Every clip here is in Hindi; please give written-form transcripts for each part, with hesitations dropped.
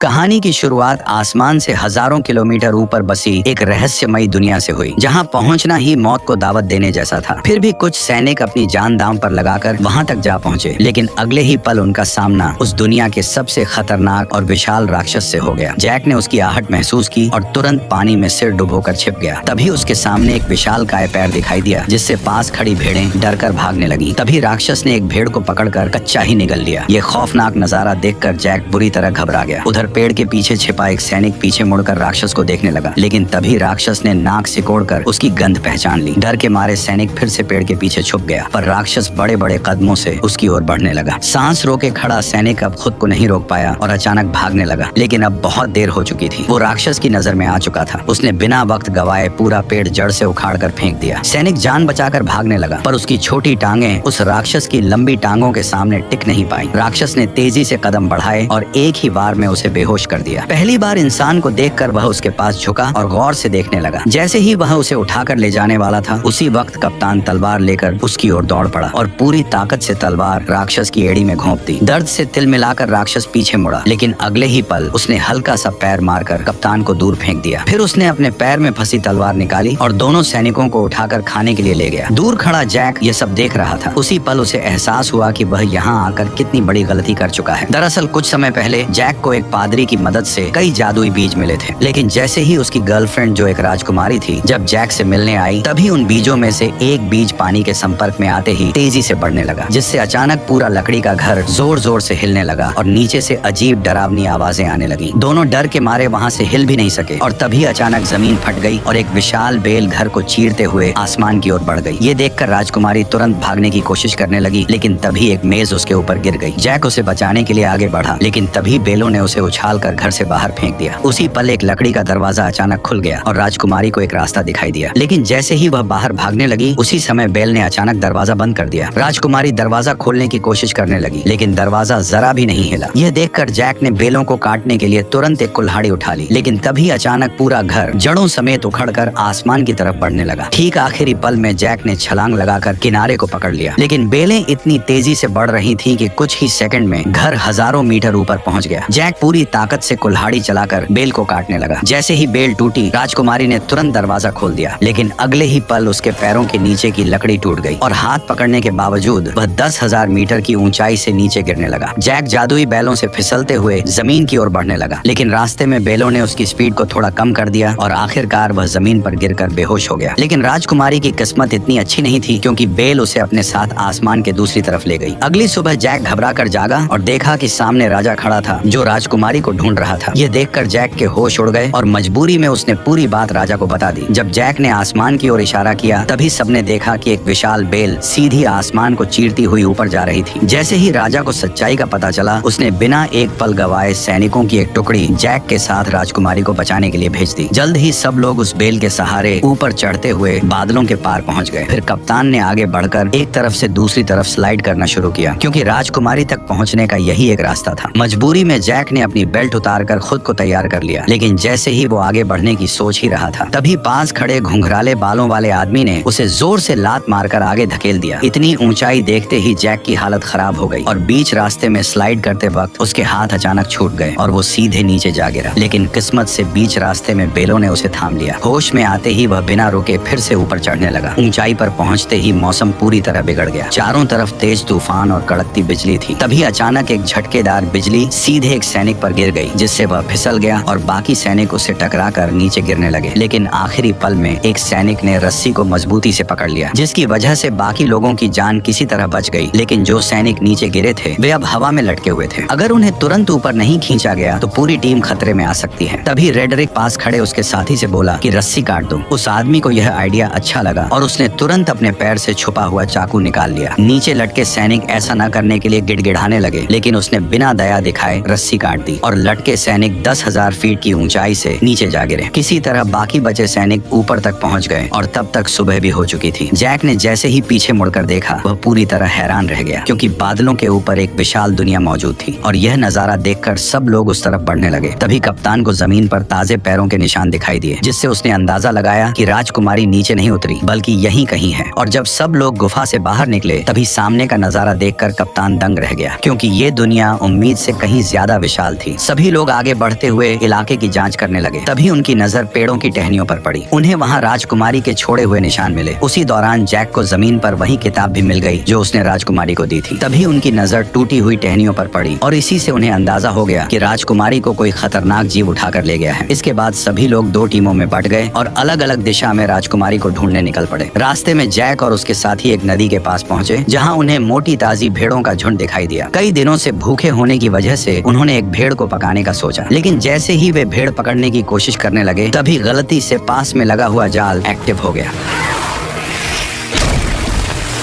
कहानी की शुरुआत आसमान से हजारों किलोमीटर ऊपर बसी एक रहस्यमयी दुनिया से हुई, जहां पहुंचना ही मौत को दावत देने जैसा था। फिर भी कुछ सैनिक अपनी जान दांव पर लगाकर वहां तक जा पहुंचे, लेकिन अगले ही पल उनका सामना उस दुनिया के सबसे खतरनाक और विशाल राक्षस से हो गया। जैक ने उसकी आहट महसूस की और तुरंत पानी में सिर डुबोकर छिप गया। तभी उसके सामने एक विशाल काय पैर दिखाई दिया, जिससे पास खड़ी भेड़ें डरकर भागने लगी। तभी राक्षस ने एक भेड़ को पकड़कर कच्चा ही निगल लिया। ये खौफनाक नजारा देखकर जैक बुरी तरह घबरा गया। उधर पेड़ के पीछे छिपा एक सैनिक पीछे मुड़कर राक्षस को देखने लगा, लेकिन तभी राक्षस ने नाक सिकोड़कर उसकी गंध पहचान ली। डर के मारे सैनिक फिर से पेड़ के पीछे छुप गया, पर राक्षस बड़े बड़े कदमों से उसकी ओर बढ़ने लगा। सांस रोके खड़ा सैनिक अब खुद को नहीं रोक पाया और अचानक भागने लगा, लेकिन अब बहुत देर हो चुकी थी। वो राक्षस की नजर में आ चुका था। उसने बिना वक्त गवाए पूरा पेड़ जड़ से उखाड़कर फेंक दिया। सैनिक जान बचाकर भागने लगा, पर उसकी छोटी टांगें उस राक्षस की लंबी टांगों के सामने टिक नहीं पाई। राक्षस ने तेजी से कदम बढ़ाए और एक ही बार में उसे बेहोश कर दिया। पहली बार इंसान को देखकर वह उसके पास झुका और गौर से देखने लगा। जैसे ही वह उसे उठाकर ले जाने वाला था, उसी वक्त कप्तान तलवार लेकर उसकी ओर दौड़ पड़ा और पूरी ताकत से तलवार राक्षस की एड़ी में घोंप दी। दर्द से तिल मिलाकर राक्षस पीछे मुड़ा, लेकिन अगले ही पल उसने हल्का सा पैर मारकर कप्तान को दूर फेंक दिया। फिर उसने अपने पैर में फंसी तलवार निकाली और दोनों सैनिकों को उठाकर खाने के लिए ले गया। दूर खड़ा जैक ये सब देख रहा था। उसी पल उसे एहसास हुआ कि वह यहाँ आकर कितनी बड़ी गलती कर चुका है। दरअसल कुछ समय पहले जैक को एक पादरी की मदद से कई जादुई बीज मिले थे, लेकिन जैसे ही उसकी गर्लफ्रेंड जो एक राजकुमारी थी जब जैक से मिलने आई, तभी उन बीजों में से एक बीज पानी के संपर्क में आते ही तेजी से बढ़ने लगा, जिससे अचानक पूरा लकड़ी का घर जोर जोर से हिलने लगा और नीचे से अजीब डरावनी आवाजें आने लगी। दोनों डर के मारे वहाँ से हिल भी नहीं सके और तभी अचानक जमीन फट गई और एक विशाल बेल घर को चीरते हुए आसमान की ओर बढ़ गई। ये देखकर राजकुमारी तुरंत भागने की कोशिश करने लगी, लेकिन तभी एक मेज उसके ऊपर गिर गई। जैक उसे बचाने के लिए आगे बढ़ा, लेकिन तभी बेलों ने उसे उछालकर घर से बाहर फेंक दिया। उसी पल एक लकड़ी का दरवाजा अचानक खुल गया और राजकुमारी को एक रास्ता दिखाई दिया, लेकिन जैसे ही वह बाहर भागने लगी, उसी समय बेल ने अचानक दरवाजा बंद कर दिया। राजकुमारी दरवाजा खोलने की कोशिश करने लगी, लेकिन दरवाजा जरा भी नहीं हिला। यह देखकर जैक ने बेलों को काटने के लिए तुरंत एक कुल्हाड़ी उठा ली, लेकिन तभी अचानक पूरा घर जड़ों समेत उखड़कर आसमान की तरफ बढ़ने लगा। ठीक आखिरी पल में जैक ने छलांग लगाकर किनारे को पकड़ लिया, लेकिन बेलें इतनी तेजी से बढ़ रही थी कि कुछ ही सेकंड में घर हजारों मीटर ऊपर पहुंच गया। जैक पूरी ताकत से कुल्हाड़ी चलाकर बेल को काटने लगा। जैसे ही बेल टूटी, राजकुमारी ने तुरंत दरवाजा खोल दिया, लेकिन अगले ही पल उसके पैरों के नीचे की लकड़ी टूट गई और हाथ पकड़ने के बावजूद वह 10,000 मीटर की ऊंचाई से नीचे गिरने लगा। जैक जादुई बैलों से फिसलते हुए जमीन की ओर बढ़ने लगा, लेकिन रास्ते में बेलों ने उसकी स्पीड को थोड़ा कम कर दिया और आखिरकार वह जमीन पर गिरकर बेहोश हो गया। लेकिन राजकुमारी की किस्मत इतनी अच्छी नहीं थी, क्योंकि बेल उसे अपने साथ आसमान के दूसरी तरफ ले गई। अगली सुबह जैक घबरा कर जागा और देखा कि सामने राजा खड़ा था, जो राजकुमारी को ढूंढ रहा था। यह देखकर जैक के होश उड़ गए और मजबूरी में उसने पूरी बात राजा को बता दी। जब जैक ने आसमान की ओर इशारा किया, तभी सबने देखा कि एक विशाल बेल सीधी आसमान को चीरती हुई ऊपर जा रही थी। जैसे ही राजा को सच्चाई का पता चला, उसने बिना एक पल गवाए सैनिकों की एक टुकड़ी जैक के साथ राजकुमारी को बचाने के लिए भेज दी। जल्द ही सब लोग उस बेल के सहारे ऊपर चढ़ते हुए बादलों के पार पहुंच गए। फिर कप्तान ने आगे बढ़कर एक तरफ से दूसरी तरफ स्लाइड करना शुरू किया, क्योंकि राजकुमारी तक पहुंचने का यही एक रास्ता था। मजबूरी में जैक ने अपनी बेल्ट उतारकर खुद को तैयार कर लिया, लेकिन जैसे ही वो आगे बढ़ने की सोच ही रहा था, तभी पास खड़े घुंघराले बालों वाले आदमी ने उसे जोर से लात मारकर आगे धकेल दिया। इतनी ऊंचाई देखते ही जैक की हालत खराब हो गई और बीच रास्ते में स्लाइड करते वक्त उसके हाथ अचानक छूट गए और वो सीधे नीचे जा गिरा। लेकिन किस्मत से बीच रास्ते में बेलों ने उसे थाम लिया। होश में आते ही वह बिना रुके फिर से ऊपर चढ़ने लगा। ऊंचाई पर पहुंचते ही मौसम पूरी तरह बिगड़ गया। चारों तरफ तेज तूफान और कड़कती बिजली थी। तभी अचानक एक झटकेदार बिजली सीधे एक सैनिक पर गिर गई, जिससे वह फिसल गया और बाकी सैनिक उससे टकराकर नीचे गिरने लगे। लेकिन आखिरी पल में एक सैनिक ने रस्सी को मजबूती से पकड़ लिया, जिसकी वजह से बाकी लोगों की जान किसी तरह बच गई। लेकिन जो सैनिक नीचे गिरे थे, वे अब हवा में लटके हुए थे। अगर उन्हें तुरंत ऊपर नहीं खींचा गया तो पूरी टीम खतरे में आ सकती है। तभी रेडरिक पास खड़े उसके साथी से बोला कि रस्सी काट दो। उस आदमी को यह आइडिया अच्छा लगा और उसने तुरंत अपने पैर से छुपा हुआ चाकू निकाल लिया। नीचे लटके सैनिक ऐसा न करने के लिए गिड़गिड़ाने लगे, लेकिन उसने बिना दया दिखाए रस्सी काट दी और लटके सैनिक 10,000 फीट की ऊंचाई से नीचे जा गिरे। किसी तरह बाकी बचे सैनिक ऊपर तक पहुंच गए और तब तक सुबह भी हो चुकी थी। जैक ने जैसे ही पीछे मुड़कर देखा, वह पूरी तरह हैरान रह गया, क्योंकि बादलों के ऊपर एक विशाल दुनिया मौजूद थी और यह नजारा देखकर सब लोग उस तरफ बढ़ने लगे। तभी कप्तान को जमीन पर ताजे पैरों के निशान दिखाई दिए, जिससे उसने अंदाजा लगाया कि राजकुमारी नीचे नहीं उतरी बल्कि यहीं कहीं है। और जब सब लोग गुफा से बाहर निकले, तभी सामने का नजारा देखकर कप्तान दंग रह गया, क्योंकि ये दुनिया उम्मीद से कहीं ज्यादा विशाल थी। थी। सभी लोग आगे बढ़ते हुए इलाके की जांच करने लगे। तभी उनकी नजर पेड़ों की टहनियों पर पड़ी। उन्हें वहाँ राजकुमारी के छोड़े हुए निशान मिले। उसी दौरान जैक को जमीन पर वही किताब भी मिल गई जो उसने राजकुमारी को दी थी। तभी उनकी नजर टूटी हुई टहनियों पर पड़ी और इसी से उन्हें अंदाजा हो गया कि राजकुमारी को कोई खतरनाक जीव उठाकर ले गया है। इसके बाद सभी लोग 2 टीमों में बट गए और अलग अलग दिशा में राजकुमारी को ढूंढने निकल पड़े। रास्ते में जैक और उसके साथी एक नदी के पास पहुंचे जहां उन्हें मोटी ताजी भेड़ों का झुंड दिखाई दिया। कई दिनों से भूखे होने की वजह से उन्होंने एक भेड़ को पकाने का सोचा, लेकिन जैसे ही वे भेड़ पकड़ने की कोशिश करने लगे तभी गलती से पास में लगा हुआ जाल एक्टिव हो गया।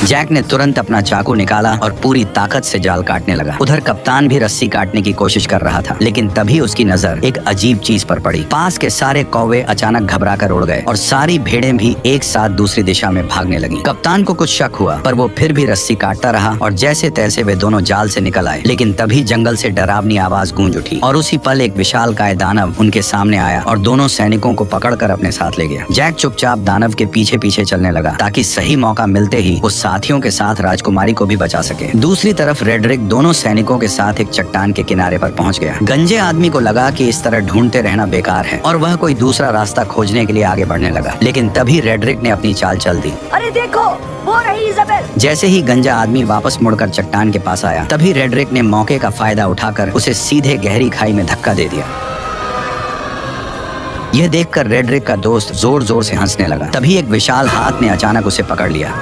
जैक ने तुरंत अपना चाकू निकाला और पूरी ताकत से जाल काटने लगा। उधर कप्तान भी रस्सी काटने की कोशिश कर रहा था, लेकिन तभी उसकी नजर एक अजीब चीज पर पड़ी। पास के सारे कौवे अचानक घबराकर उड़ गए और सारी भेड़ें भी एक साथ दूसरी दिशा में भागने लगी। कप्तान को कुछ शक हुआ, पर वो फिर भी रस्सी काटता रहा और जैसे तैसे वे दोनों जाल से निकल आए। लेकिन तभी जंगल से डरावनी आवाज गूंज उठी और उसी पल एक विशालकाय दानव उनके सामने आया और दोनों सैनिकों को पकड़कर अपने साथ ले गया। जैक चुपचाप दानव के पीछे पीछे चलने लगा ताकि सही मौका मिलते ही उस साथियों के साथ राजकुमारी को भी बचा सके। दूसरी तरफ रेडरिक दोनों सैनिकों के साथ एक चट्टान के किनारे पर पहुंच गया। गंजे आदमी को लगा कि इस तरह ढूंढते रहना बेकार है और वह कोई दूसरा रास्ता खोजने के लिए आगे बढ़ने लगा। लेकिन तभी रेडरिक ने अपनी चाल चल दी। अरे देखो, वो रही इज़ाबेल। जैसे ही गंजा आदमी वापस मुड़कर चट्टान के पास आया तभी रेडरिक ने मौके का फायदा उठाकर उसे सीधे गहरी खाई में धक्का दे दिया। यह देखकर रेडरिक का दोस्त जोर जोर से हंसने लगा। तभी एक विशाल हाथ ने अचानक उसे पकड़ लिया।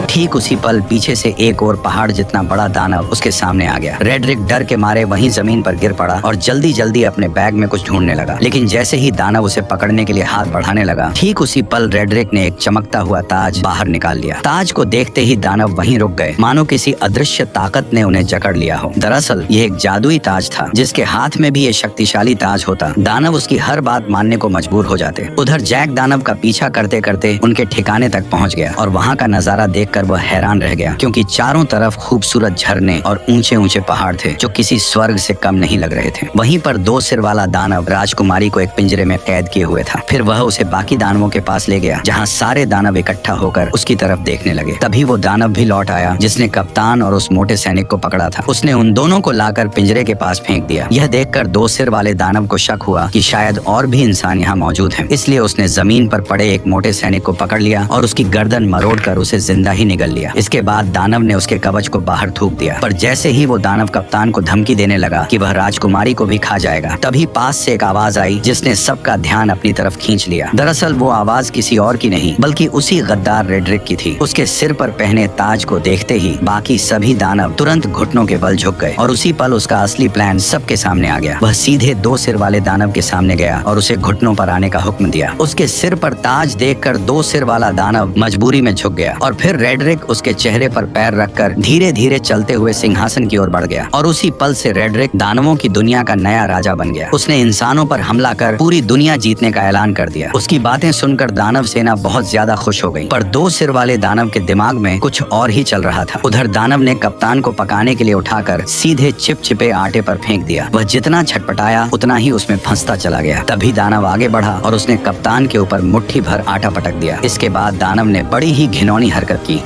ठीक उसी पल पीछे से एक और पहाड़ जितना बड़ा दानव उसके सामने आ गया। रेडरिक डर के मारे वहीं जमीन पर गिर पड़ा और जल्दी जल्दी अपने बैग में कुछ ढूंढने लगा। लेकिन जैसे ही दानव उसे पकड़ने के लिए हाथ बढ़ाने लगा, ठीक उसी पल रेडरिक ने एक चमकता हुआ ताज बाहर निकाल लिया। ताज को देखते ही दानव वहीं रुक गए, मानो किसी अदृश्य ताकत ने उन्हें जकड़ लिया हो। दरअसल ये एक जादुई ताज था। जिसके हाथ में भी ये शक्तिशाली ताज होता, दानव उसकी हर बात मानने को मजबूर हो जाते। उधर जैक दानव का पीछा करते करते उनके ठिकाने तक पहुँच गया और वहाँ का नजारा देखकर वह हैरान रह गया, क्योंकि चारों तरफ खूबसूरत झरने और ऊंचे ऊंचे पहाड़ थे जो किसी स्वर्ग से कम नहीं लग रहे थे। वहीं पर 2 सिर वाला दानव राजकुमारी को एक पिंजरे में कैद किए हुए था। फिर वह उसे बाकी दानवों के पास ले गया जहां सारे दानव इकट्ठा होकर उसकी तरफ देखने लगे। तभी वो दानव भी लौट आया जिसने कप्तान और उस मोटे सैनिक को पकड़ा था। उसने उन दोनों को लाकर पिंजरे के पास फेंक दिया। यह देखकर 2 सिर वाले दानव को शक हुआ कि शायद और भी इंसान यहाँ मौजूद हैं। इसलिए उसने जमीन पर पड़े एक मोटे सैनिक को पकड़ लिया और उसकी गर्दन मरोड़कर उसे जिंदा ही निगल लिया। इसके बाद दानव ने उसके कवच को बाहर थूक दिया। पर जैसे ही वो दानव कप्तान को धमकी देने लगा कि वह राजकुमारी को भी खा जाएगा, तभी पास से एक आवाज आई जिसने सबका ध्यान अपनी तरफ खींच लिया। दरअसल वो आवाज किसी और की नहीं बल्कि उसी गद्दार रेडरिक की थी। उसके सिर पर पहने ताज को देखते ही बाकी सभी दानव तुरंत घुटनों के बल झुक गए और उसी पल उसका असली प्लान सबके सामने आ गया। वह सीधे 2 सिर वाले दानव के सामने गया और उसे घुटनों पर आने का हुक्म दिया। उसके सिर पर ताज देखकर 2 सिर वाला दानव मजबूरी में झुक गया और फिर रेडरिक उसके चेहरे पर पैर रखकर धीरे धीरे चलते हुए सिंहासन की ओर बढ़ गया और उसी पल से रेडरिक दानवों की दुनिया का नया राजा बन गया। उसने इंसानों पर हमला कर पूरी दुनिया जीतने का ऐलान कर दिया। उसकी बातें सुनकर दानव सेना बहुत ज्यादा खुश हो गई, पर 2 सिर वाले दानव के दिमाग में कुछ और ही चल रहा था। उधर दानव ने कप्तान को पकाने के लिए उठाकर सीधे चिपचिपे आटे पर फेंक दिया। वह जितना छटपटाया उतना ही उसमें फंसता चला गया। तभी दानव आगे बढ़ा और उसने कप्तान के ऊपर मुट्ठी भर आटा पटक दिया। इसके बाद दानव ने बड़ी ही घिनौनी हरकत की।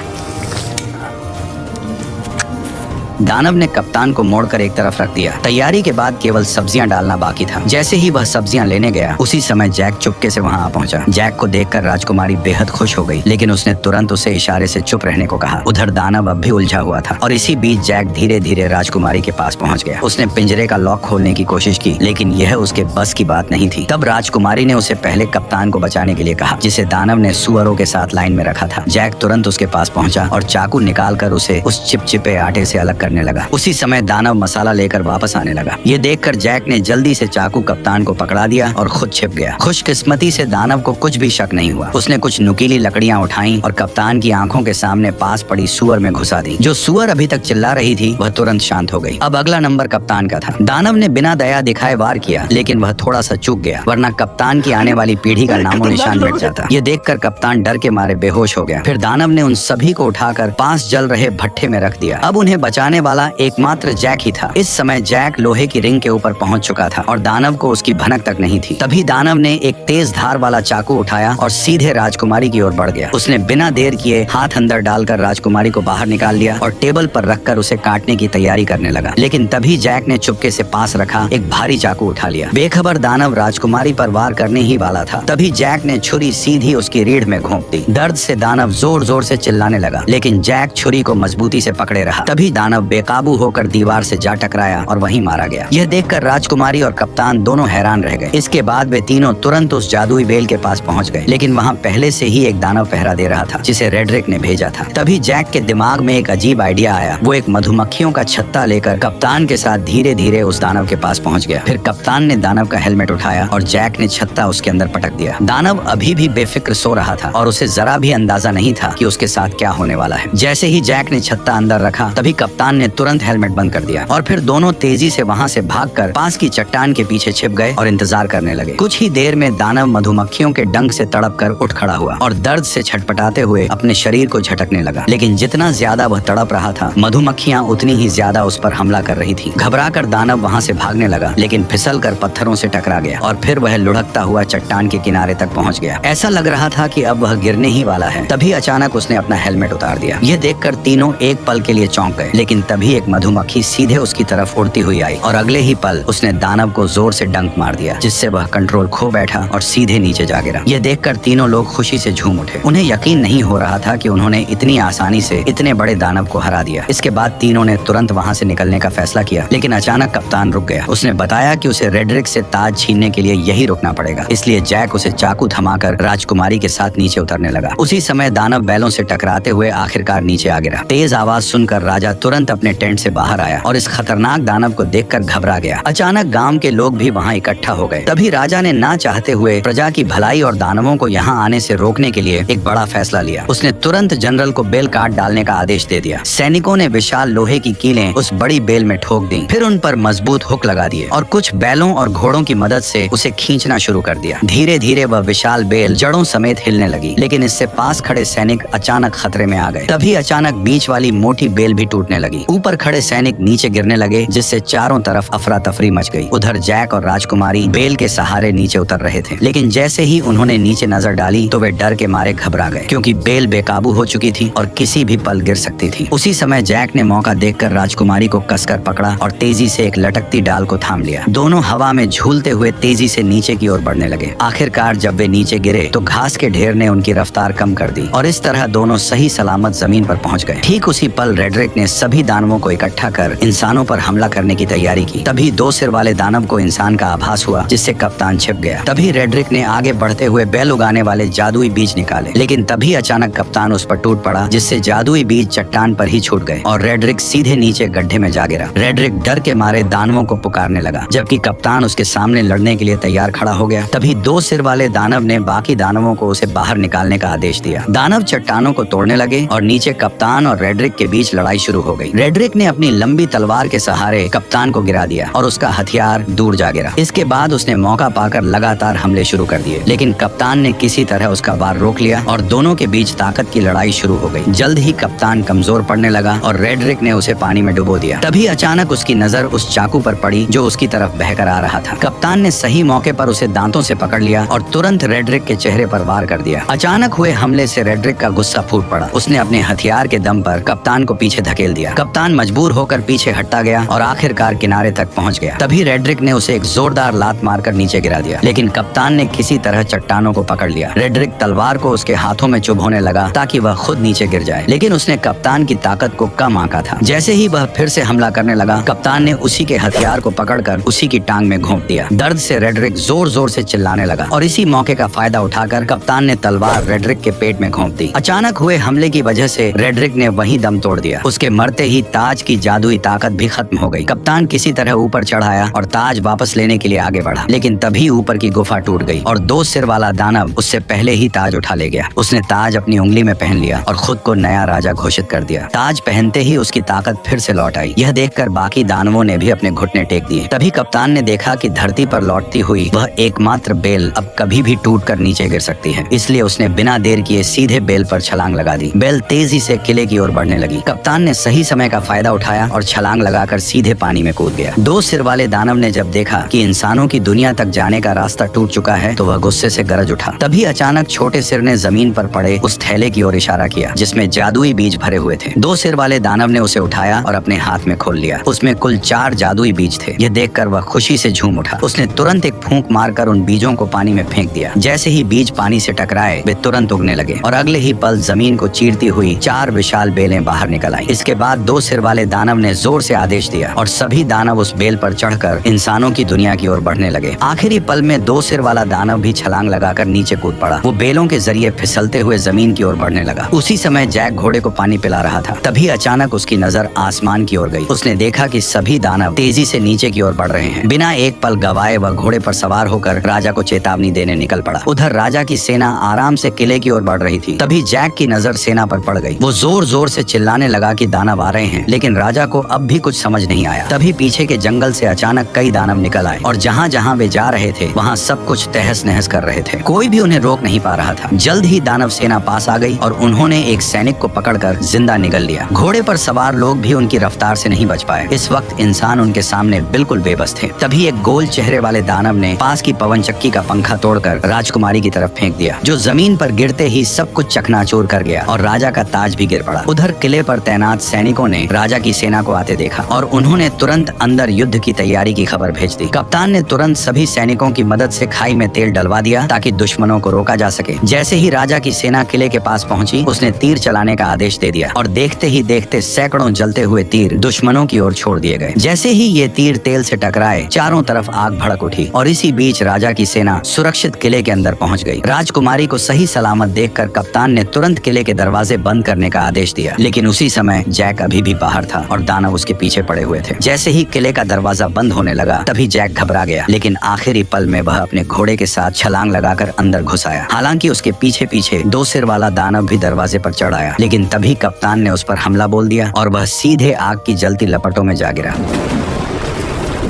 दानव ने कप्तान को मोड़कर एक तरफ रख दिया। तैयारी के बाद केवल सब्जियां डालना बाकी था। जैसे ही वह सब्जियां लेने गया उसी समय जैक चुपके से वहां आ पहुंचा। जैक को देखकर राजकुमारी बेहद खुश हो गई, लेकिन उसने तुरंत उसे इशारे से चुप रहने को कहा। उधर दानव अब भी उलझा हुआ था और इसी बीच जैक धीरे धीरे राजकुमारी के पास पहुंच गया। उसने पिंजरे का लॉक खोलने की कोशिश की, लेकिन यह उसके बस की बात नहीं थी। तब राजकुमारी ने उसे पहले कप्तान को बचाने के लिए कहा, जिसे दानव ने सुअरों के साथ लाइन में रखा था। जैक तुरंत उसके पास पहुंचा और चाकू निकालकर उसे उस चिपचिपे आटे से अलग करने लगा। उसी समय दानव मसाला लेकर वापस आने लगा। ये देखकर जैक ने जल्दी से चाकू कप्तान को पकड़ा दिया और खुद छिप गया। खुशकिस्मती से दानव को कुछ भी शक नहीं हुआ। उसने कुछ नुकीली लकड़ियां उठाई और कप्तान की आंखों के सामने पास पड़ी सुअर में घुसा दी। जो सुअर अभी तक चिल्ला रही थी वह तुरंत शांत हो गई। अब अगला नंबर कप्तान का था। दानव ने बिना दया दिखाए वार किया, लेकिन वह थोड़ा सा चूक गया, वरना कप्तान की आने वाली पीढ़ी का नामो निशान मिट जाता। ये देखकर कप्तान डर के मारे बेहोश हो गया। फिर दानव ने उन सभी को उठाकर पास जल रहे भट्ठे में रख दिया। अब उन्हें बचाने बचाने वाला एकमात्र जैक ही था। इस समय जैक लोहे की रिंग के ऊपर पहुंच चुका था और दानव को उसकी भनक तक नहीं थी। तभी दानव ने एक तेज धार वाला चाकू उठाया और सीधे राजकुमारी की ओर बढ़ गया। उसने बिना देर किए हाथ अंदर डालकर राजकुमारी को बाहर निकाल लिया और टेबल पर रखकर उसे काटने की तैयारी करने लगा। लेकिन तभी जैक ने चुपके से पास रखा एक भारी चाकू उठा लिया। बेखबर दानव राजकुमारी पर वार करने ही वाला था। तभी जैक ने छुरी सीधी उसकी रीढ़ में घोंप दी। दर्द से दानव जोर जोर से चिल्लाने लगा, लेकिन जैक छुरी को मजबूती से पकड़े रहा। तभी दानव बेकाबू होकर दीवार से जा टकराया और वहीं मारा गया। यह देखकर राजकुमारी और कप्तान दोनों हैरान रह गए। इसके बाद वे तीनों तुरंत उस जादुई बेल के पास पहुंच गए, लेकिन वहां पहले से ही एक दानव पहरा दे रहा था जिसे रेड्रिक ने भेजा था। तभी जैक के दिमाग में एक अजीब आइडिया आया। वो एक मधुमक्खियों का छत्ता लेकर कप्तान के साथ धीरे धीरे उस दानव के पास पहुंच गया। फिर कप्तान ने दानव का हेलमेट उठाया और जैक ने छत्ता उसके अंदर पटक दिया। दानव अभी भी बेफिक्र सो रहा था और उसे जरा भी अंदाजा नहीं था कि उसके साथ क्या होने वाला है। जैसे ही जैक ने छत्ता अंदर रखा तभी कप्तान ने तुरंत हेलमेट बंद कर दिया और फिर दोनों तेजी से वहां से भागकर पास की चट्टान के पीछे छिप गए और इंतजार करने लगे। कुछ ही देर में दानव मधुमक्खियों के डंक से तड़पकर उठ खड़ा हुआ और दर्द से छटपटाते हुए अपने शरीर को झटकने लगा। लेकिन जितना ज्यादा वह तड़प रहा था, मधुमक्खियां उतनी ही ज्यादा उस पर हमला कर रही थी। घबराकर दानव वहां से भागने लगा, लेकिन फिसल कर पत्थरों से टकरा गया और फिर वह लुढ़कता हुआ चट्टान के किनारे तक पहुंच गया। ऐसा लग रहा था कि अब वह गिरने ही वाला है। तभी अचानक उसने अपना हेलमेट उतार दिया। यह देखकर तीनों एक पल के लिए चौंक गए, लेकिन तभी एक मधुमक्खी सीधे उसकी तरफ उड़ती हुई आई और अगले ही पल उसने दानव को जोर से डंक मार दिया, जिससे वह कंट्रोल खो बैठा और सीधे नीचे जा गिरा। यह देखकर तीनों लोग खुशी से झूम उठे। उन्हें यकीन नहीं हो रहा था कि उन्होंने इतनी आसानी से इतने बड़े दानव को हरा दिया। इसके बाद तीनों ने तुरंत वहां से निकलने का फैसला किया, लेकिन अचानक कप्तान रुक गया। उसने बताया कि उसे रेड्रिक से ताज छीनने के लिए यही रुकना पड़ेगा। इसलिए जैक उसे चाकू थमाकर राजकुमारी के साथ नीचे उतरने लगा। उसी समय दानव बैलों से टकराते हुए आखिरकार नीचे आ गिरा। तेज आवाज सुनकर राजा तुरंत अपने टेंट से बाहर आया और इस खतरनाक दानव को देखकर घबरा गया। अचानक गांव के लोग भी वहां इकट्ठा हो गए। तभी राजा ने ना चाहते हुए प्रजा की भलाई और दानवों को यहाँ आने से रोकने के लिए एक बड़ा फैसला लिया। उसने तुरंत जनरल को बेल काट डालने का आदेश दे दिया। सैनिकों ने विशाल लोहे की कीलें उस बड़ी बेल में ठोक दी, फिर उन पर मजबूत हुक लगा दिए और कुछ बैलों और घोड़ों की मदद से उसे खींचना शुरू कर दिया। धीरे धीरे वह विशाल बेल जड़ों समेत हिलने लगी, लेकिन इससे पास खड़े सैनिक अचानक खतरे में आ गए। तभी अचानक बीच वाली मोटी बेल भी टूटने लगी। ऊपर खड़े सैनिक नीचे गिरने लगे, जिससे चारों तरफ अफरा तफरी मच गई। उधर जैक और राजकुमारी बेल के सहारे नीचे उतर रहे थे, लेकिन जैसे ही उन्होंने नीचे नजर डाली तो वे डर के मारे घबरा गए, क्योंकि बेल बेकाबू हो चुकी थी और किसी भी पल गिर सकती थी। उसी समय जैक ने मौका देखकर राजकुमारी को कसकर पकड़ा और तेजी से एक लटकती डाल को थाम लिया। दोनों हवा में झूलते हुए तेजी से नीचे की ओर बढ़ने लगे। आखिरकार जब वे नीचे गिरे तो घास के ढेर ने उनकी रफ्तार कम कर दी और इस तरह दोनों सही सलामत जमीन पर पहुंच गए। ठीक उसी पल रेड्रिक ने सभी दानवों को इकट्ठा कर इंसानों पर हमला करने की तैयारी की। तभी दो सिर वाले दानव को इंसान का आभास हुआ, जिससे कप्तान छिप गया। तभी रेड्रिक ने आगे बढ़ते हुए बैल उगाने वाले जादुई बीज निकाले, लेकिन तभी अचानक कप्तान उस पर टूट पड़ा, जिससे जादुई बीज चट्टान पर ही छूट गए और रेड्रिक सीधे नीचे गड्ढे में जा गिरा। रेड्रिक डर के मारे दानवों को पुकारने लगा, जबकि कप्तान उसके सामने लड़ने के लिए तैयार खड़ा हो गया। तभी दो सिर वाले दानव ने बाकी दानवों को उसे बाहर निकालने का आदेश दिया। दानव चट्टानों को तोड़ने लगे और नीचे कप्तान और रेड्रिक के बीच लड़ाई शुरू हो गई। रेड्रिक ने अपनी लंबी तलवार के सहारे कप्तान को गिरा दिया और उसका हथियार दूर जा गिरा। इसके बाद उसने मौका पाकर लगातार हमले शुरू कर दिए, लेकिन कप्तान ने किसी तरह उसका वार रोक लिया और दोनों के बीच ताकत की लड़ाई शुरू हो गई। जल्द ही कप्तान कमजोर पड़ने लगा और रेड्रिक ने उसे पानी में डुबो दिया। तभी अचानक उसकी नजर उस चाकू पर पड़ी जो उसकी तरफ बहकर आ रहा था। कप्तान ने सही मौके पर उसे दांतों से पकड़ लिया और तुरंत रेड्रिक के चेहरे पर वार कर दिया। अचानक हुए हमले से रेड्रिक का गुस्सा फूट पड़ा। उसने अपने हथियार के दम पर कप्तान को पीछे धकेल दिया। कप्तान मजबूर होकर पीछे हटता गया और आखिरकार किनारे तक पहुंच गया। तभी रेड्रिक ने उसे एक जोरदार लात मारकर नीचे गिरा दिया, लेकिन कप्तान ने किसी तरह चट्टानों को पकड़ लिया। रेड्रिक तलवार को उसके हाथों में चुभोने लगा ताकि वह खुद नीचे गिर जाए, लेकिन उसने कप्तान की ताकत को कम आंका था। जैसे ही वह फिर से हमला करने लगा, कप्तान ने उसी के हथियार को पकड़कर उसी की टांग में घोंप दिया। दर्द से रेड्रिक जोर जोर से चिल्लाने लगा और इसी मौके का फायदा उठाकर कप्तान ने तलवार रेड्रिक के पेट में घोंप दी। अचानक हुए हमले की वजह से रेड्रिक ने वहीं दम तोड़ दिया। उसके मरते ही ताज की जादुई ताकत भी खत्म हो गई। कप्तान किसी तरह ऊपर चढ़ आया और ताज वापस लेने के लिए आगे बढ़ा, लेकिन तभी ऊपर की गुफा टूट गई और दो सिर वाला दानव उससे पहले ही ताज उठा ले गया। उसने ताज अपनी उंगली में पहन लिया और खुद को नया राजा घोषित कर दिया। ताज पहनते ही उसकी ताकत फिर से लौट आई। यह देखकर बाकी दानवों ने भी अपने घुटने टेक दिए। तभी कप्तान ने देखा कि धरती पर लौटती हुई वह एकमात्र बेल अब कभी भी टूटकर नीचे गिर सकती है, इसलिए उसने बिना देर किए सीधे बेल पर छलांग लगा दी। बेल तेजी से किले की ओर बढ़ने लगी। कप्तान ने सही समय समय का फायदा उठाया और छलांग लगाकर सीधे पानी में कूद गया। 2 सिर वाले दानव ने जब देखा कि इंसानों की दुनिया तक जाने का रास्ता टूट चुका है तो वह गुस्से से गरज उठा। तभी अचानक छोटे सिर ने जमीन पर पड़े उस थैले की ओर इशारा किया जिसमें जादुई बीज भरे हुए थे। 2 सिर वाले दानव ने उसे उठाया और अपने हाथ में खोल लिया। उसमें कुल 4 जादुई बीज थे। यह देखकर वह खुशी से झूम उठा। उसने तुरंत एक फूंक मारकर उन बीजों को पानी में फेंक दिया। जैसे ही बीज पानी से टकराए वे तुरंत उगने लगे और अगले ही पल जमीन को चीरती हुई 4 विशाल बेलें बाहर निकल आई। इसके बाद 2 सिर वाले दानव ने जोर से आदेश दिया और सभी दानव उस बेल पर चढ़कर इंसानों की दुनिया की ओर बढ़ने लगे। आखिरी पल में 2 सिर वाला दानव भी छलांग लगाकर नीचे कूद पड़ा। वो बेलों के जरिए फिसलते हुए जमीन की ओर बढ़ने लगा। उसी समय जैक घोड़े को पानी पिला रहा था। तभी अचानक उसकी नजर आसमान की ओर गई। उसने देखा कि सभी दानव तेजी से नीचे की ओर बढ़ रहे हैं। बिना एक पल गवाए वह घोड़े पर सवार होकर राजा को चेतावनी देने निकल पड़ा। उधर राजा की सेना आराम से किले की ओर बढ़ रही थी। तभी जैक की नजर सेना पर पड़ गई। वो जोर जोर से चिल्लाने लगा कि दानव आ रहे हैं, लेकिन राजा को अब भी कुछ समझ नहीं आया। तभी पीछे के जंगल से अचानक कई दानव निकल आए और जहाँ जहाँ वे जा रहे थे वहाँ सब कुछ तहस नहस कर रहे थे। कोई भी उन्हें रोक नहीं पा रहा था। जल्द ही दानव सेना पास आ गई और उन्होंने एक सैनिक को पकड़कर जिंदा निगल लिया। घोड़े पर सवार लोग भी उनकी रफ्तार से नहीं बच पाए। इस वक्त इंसान उनके सामने बिल्कुल बेबस थे। तभी एक गोल चेहरे वाले दानव ने पास की पवन चक्की का पंखा तोड़कर राजकुमारी की तरफ फेंक दिया, जो जमीन पर गिरते ही सब कुछ चकनाचूर कर गया और राजा का ताज भी गिर पड़ा। उधर किले पर तैनात सैनिकों ने राजा की सेना को आते देखा और उन्होंने तुरंत अंदर युद्ध की तैयारी की खबर भेज दी। कप्तान ने तुरंत सभी सैनिकों की मदद से खाई में तेल डलवा दिया ताकि दुश्मनों को रोका जा सके। जैसे ही राजा की सेना किले के पास पहुंची, उसने तीर चलाने का आदेश दे दिया और देखते ही देखते सैकड़ों जलते हुए तीर दुश्मनों की ओर छोड़ दिए गए। जैसे ही ये तीर तेल से टकराए, चारों तरफ आग भड़क उठी और इसी बीच राजा की सेना सुरक्षित किले के अंदर पहुंच गई। राजकुमारी को सही सलामत देखकर कप्तान ने तुरंत किले के दरवाजे बंद करने का आदेश दिया, लेकिन उसी समय जैक अभी भी बाहर था और दानव उसके पीछे पड़े हुए थे। जैसे ही किले का दरवाजा बंद होने लगा, तभी जैक घबरा गया, लेकिन आखिरी पल में वह अपने घोड़े के साथ छलांग लगाकर अंदर घुस आया। हालांकि उसके पीछे पीछे 2 सिर वाला दानव भी दरवाजे पर चढ़ आया, लेकिन तभी कप्तान ने उस पर हमला बोल दिया और वह सीधे आग की जलती लपटों में जा गिरा।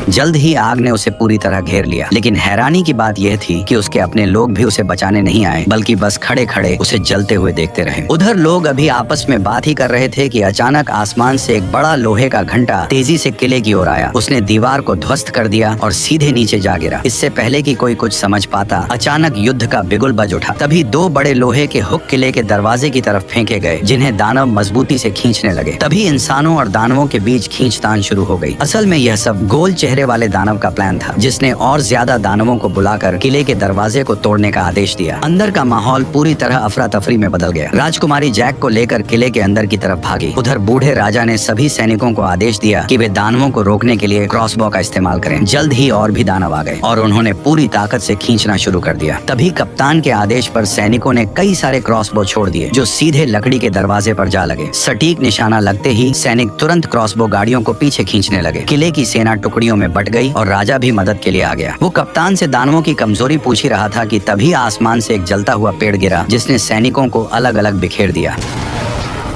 जल्द ही आग ने उसे पूरी तरह घेर लिया, लेकिन हैरानी की बात यह थी कि उसके अपने लोग भी उसे बचाने नहीं आए, बल्कि बस खड़े खड़े उसे जलते हुए देखते रहे। उधर लोग अभी आपस में बात ही कर रहे थे कि अचानक आसमान से एक बड़ा लोहे का घंटा तेजी से किले की ओर आया। उसने दीवार को ध्वस्त कर दिया और सीधे नीचे जा गिरा। इससे पहले कि कोई कुछ समझ पाता, अचानक युद्ध का बिगुल बज उठा। तभी 2 बड़े लोहे के हुक किले के दरवाजे की तरफ फेंके गए, जिन्हें दानव मजबूती से खींचने लगे। तभी इंसानों और दानवों के बीच खींचतान शुरू हो गई। असल में यह सब गोल चेहरे वाले दानव का प्लान था, जिसने और ज्यादा दानवों को बुलाकर किले के दरवाजे को तोड़ने का आदेश दिया। अंदर का माहौल पूरी तरह अफरा तफरी में बदल गया। राजकुमारी जैक को लेकर किले के अंदर की तरफ भागी। उधर बूढ़े राजा ने सभी सैनिकों को आदेश दिया कि वे दानवों को रोकने के लिए क्रॉसबो का इस्तेमाल करें। जल्द ही और भी दानव आ गए और उन्होंने पूरी ताकत से खींचना शुरू कर दिया। तभी कप्तान के आदेश पर सैनिकों ने कई सारे क्रॉसबो छोड़ दिए, जो सीधे लकड़ी के दरवाजे पर जा लगे। सटीक निशाना लगते ही सैनिक तुरंत क्रॉसबो गाड़ियों को पीछे खींचने लगे। किले की सेना टुकड़ियों में बट गई और राजा भी मदद के लिए आ गया। वो कप्तान से दानवों की कमजोरी पूछ ही रहा था कि तभी आसमान से एक जलता हुआ पेड़ गिरा, जिसने सैनिकों को अलग अलग बिखेर दिया।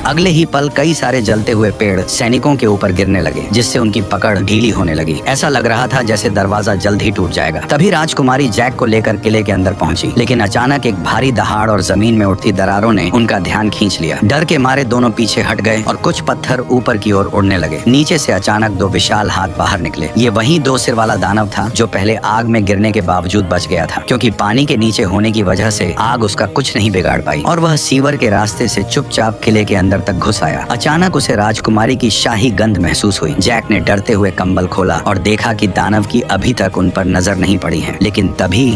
अगले ही पल कई सारे जलते हुए पेड़ सैनिकों के ऊपर गिरने लगे, जिससे उनकी पकड़ ढीली होने लगी। ऐसा लग रहा था जैसे दरवाजा जल्द ही टूट जाएगा। तभी राजकुमारी जैक को लेकर किले के अंदर पहुंची, लेकिन अचानक एक भारी दहाड़ और जमीन में उठती दरारों ने उनका ध्यान खींच लिया। डर के मारे दोनों पीछे हट गए और कुछ पत्थर ऊपर की ओर उड़ने लगे। नीचे से अचानक 2 विशाल हाथ बाहर निकले। ये वही 2 सिर वाला दानव था जो पहले आग में गिरने के बावजूद बच गया था, क्योंकि पानी के नीचे होने की वजह से आग उसका कुछ नहीं बिगाड़ पाई और वह सीवर के रास्ते से चुपचाप किले के अंदर तक घुस आया। अचानक उसे राजकुमारी की शाही गंध महसूस हुई। जैक ने डरते हुए कंबल खोला और देखा कि दानव की अभी तक उन पर नजर नहीं पड़ी है, लेकिन तभी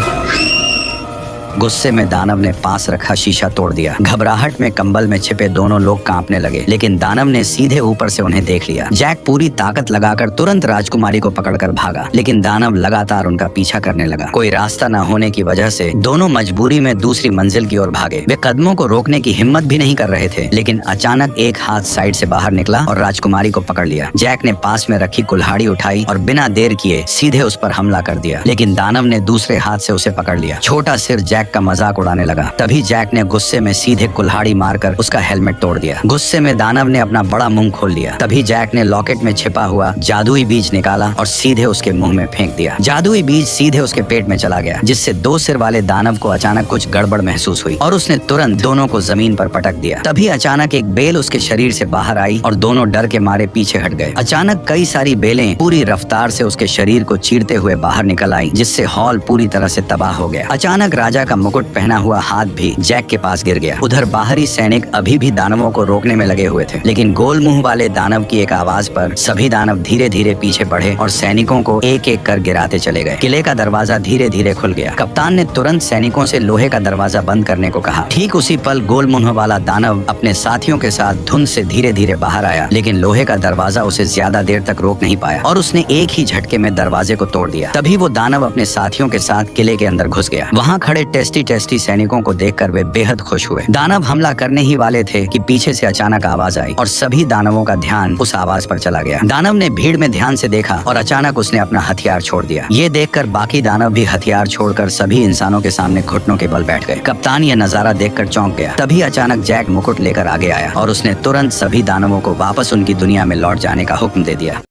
गुस्से में दानव ने पास रखा शीशा तोड़ दिया। घबराहट में कंबल में छिपे दोनों लोग कांपने लगे, लेकिन दानव ने सीधे ऊपर से उन्हें देख लिया। जैक पूरी ताकत लगाकर तुरंत राजकुमारी को पकड़कर भागा, लेकिन दानव लगातार उनका पीछा करने लगा। कोई रास्ता न होने की वजह से दोनों मजबूरी में दूसरी मंजिल की ओर भागे। वे कदमों को रोकने की हिम्मत भी नहीं कर रहे थे, लेकिन अचानक एक हाथ साइड से बाहर निकला और राजकुमारी को पकड़ लिया। जैक ने पास में रखी कुल्हाड़ी उठाई और बिना देर किए सीधे उस पर हमला कर दिया, लेकिन दानव ने दूसरे हाथ से उसे पकड़ लिया। छोटा सिर जैक जैक का मजाक उड़ाने लगा। तभी जैक ने गुस्से में सीधे कुल्हाड़ी मारकर उसका हेलमेट तोड़ दिया। गुस्से में दानव ने अपना बड़ा मुंह खोल लिया। तभी जैक ने लॉकेट में छिपा हुआ जादुई बीज निकाला और सीधे उसके मुंह में फेंक दिया। जादुई बीज सीधे उसके पेट में चला गया, जिससे 2 सिर वाले दानव को अचानक कुछ गड़बड़ महसूस हुई और उसने तुरंत दोनों को जमीन पर पटक दिया। तभी अचानक एक बेल उसके शरीर से बाहर आई और दोनों डर के मारे पीछे हट गए। अचानक कई सारी बेलें पूरी रफ्तार से उसके शरीर को चीरते हुए बाहर निकल आई, जिससे हॉल पूरी तरह से तबाह हो गया। अचानक राजा का मुकुट पहना हुआ हाथ भी जैक के पास गिर गया। उधर बाहरी सैनिक अभी भी दानवों को रोकने में लगे हुए थे, लेकिन गोल मुंह वाले दानव की एक आवाज पर सभी दानव धीरे धीरे पीछे बढ़े और सैनिकों को एक एक कर गिराते चले गए। किले का दरवाजा धीरे धीरे खुल गया। कप्तान ने तुरंत सैनिकों से लोहे का दरवाजा बंद करने को कहा। ठीक उसी पल गोल मुंह वाला दानव अपने साथियों के साथ धुंध से धीरे धीरे बाहर आया, लेकिन लोहे का दरवाजा उसे ज्यादा देर तक रोक नहीं पाया और उसने एक ही झटके में दरवाजे को तोड़ दिया। तभी वो दानव अपने साथियों के साथ किले के अंदर घुस गया। वहाँ खड़े टेस्टी सैनिकों को देखकर वे बेहद खुश हुए। दानव हमला करने ही वाले थे कि पीछे से अचानक आवाज आई और सभी दानवों का ध्यान उस आवाज पर चला गया। दानव ने भीड़ में ध्यान से देखा और अचानक उसने अपना हथियार छोड़ दिया। ये देखकर बाकी दानव भी हथियार छोड़कर सभी इंसानों के सामने घुटनों के बल बैठ गए। कप्तान यह नजारा देखकर चौंक गया। तभी अचानक जैक मुकुट लेकर आगे आया और उसने तुरंत सभी दानवों को वापस उनकी दुनिया में लौट जाने का हुक्म दे दिया।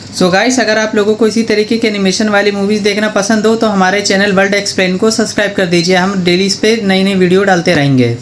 सो गाइस, अगर आप लोगों को इसी तरीके के एनिमेशन वाली मूवीज़ देखना पसंद हो तो हमारे चैनल वर्ल्ड एक्सप्लेन को सब्सक्राइब कर दीजिए। हम डेली इस पे नई नई वीडियो डालते रहेंगे।